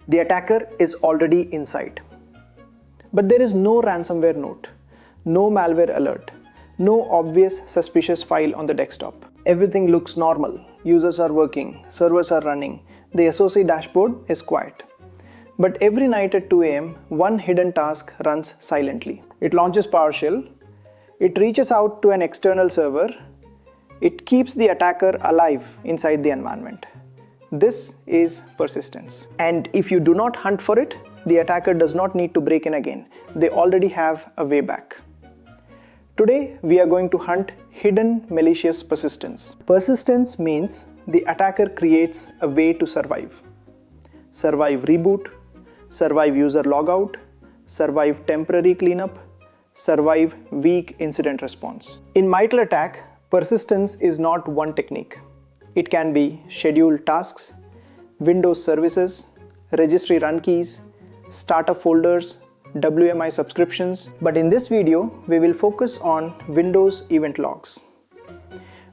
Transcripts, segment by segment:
The attacker is already inside. But there is no ransomware note, no malware alert, no obvious suspicious file on the desktop. Everything looks normal. Users are working, servers are running, the SOC dashboard is quiet. But every night at 2 AM, one hidden task runs silently. It launches PowerShell, it reaches out to an external server, it keeps the attacker alive inside the environment. This is persistence. And if you do not hunt for it, the attacker does not need to break in again. They already have a way back. Today, we are going to hunt hidden malicious persistence. Persistence means the attacker creates a way to survive. Survive reboot, survive user logout, survive temporary cleanup, survive weak incident response. In MITRE ATT&CK, persistence is not one technique. It can be scheduled tasks, Windows services, registry run keys, startup folders, WMI subscriptions. But in this video, we will focus on Windows event logs.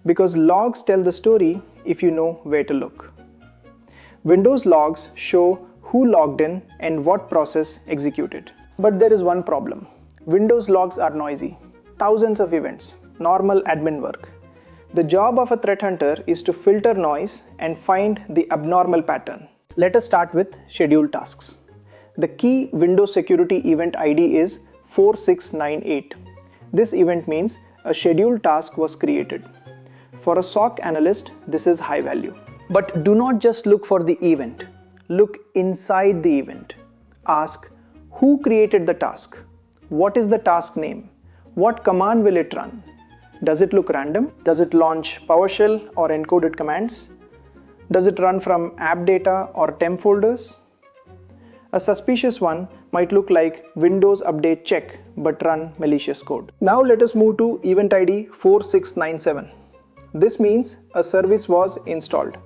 Because logs tell the story if you know where to look. Windows logs show who logged in and what process executed. But there is one problem. Windows logs are noisy. Thousands of events, normal admin work. The job of a threat hunter is to filter noise and find the abnormal pattern. Let us start with scheduled tasks. The key Windows security event ID is 4698. This event means a scheduled task was created. For a SOC analyst, this is high value. But do not just look for the event. Look inside the event. Ask, who created the task? What is the task name? What command will it run? Does it look random? Does it launch PowerShell or encoded commands? Does it run from app data or temp folders? A suspicious one might look like Windows Update check but run malicious code. Now let us move to event ID 4697. This means a service was installed.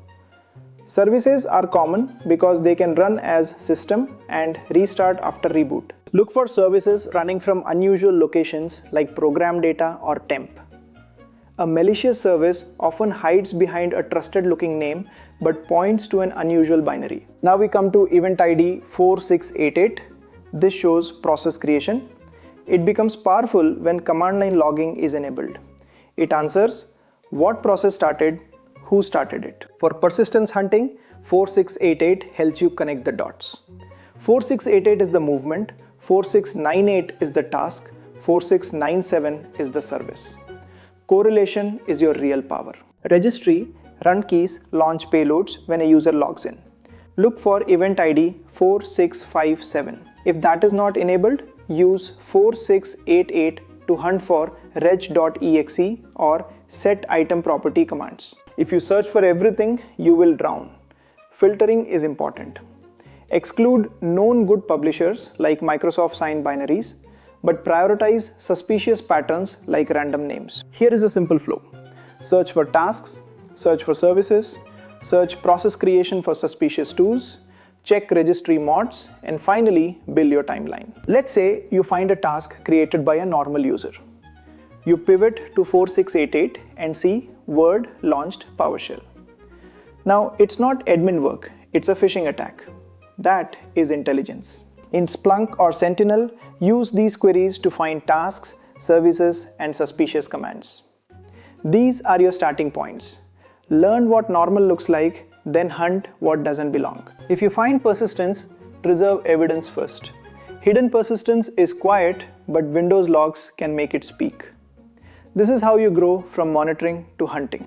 Services are common because they can run as system and restart after reboot. Look for services running from unusual locations like program data or temp. A malicious service often hides behind a trusted looking name but points to an unusual binary. Now we come to event ID 4688. This shows process creation. It becomes powerful when command line logging is enabled. It answers what process started, who started it. For persistence hunting, 4688 helps you connect the dots. 4688 is the movement, 4698 is the task, 4697 is the service. Correlation is your real power. Registry run keys launch payloads when a user logs in. Look for event ID 4657. If that is not enabled, use 4688 to hunt for reg.exe or set item property commands. If you search for everything, you will drown. Filtering is important. Exclude known good publishers like Microsoft signed binaries, but prioritize suspicious patterns like random names. Here is a simple flow. Search for tasks, search for services, search process creation for suspicious tools, check registry mods, and finally build your timeline. Let's say you find a task created by a normal user. You pivot to 4688 and see Word launched PowerShell. Now it's not admin work, it's a phishing attack. That is intelligence. In Splunk or Sentinel, use these queries to find tasks, services, and suspicious commands. These are your starting points. Learn what normal looks like, then hunt what doesn't belong. If you find persistence, preserve evidence first. Hidden persistence is quiet, but Windows logs can make it speak. This is how you grow from monitoring to hunting.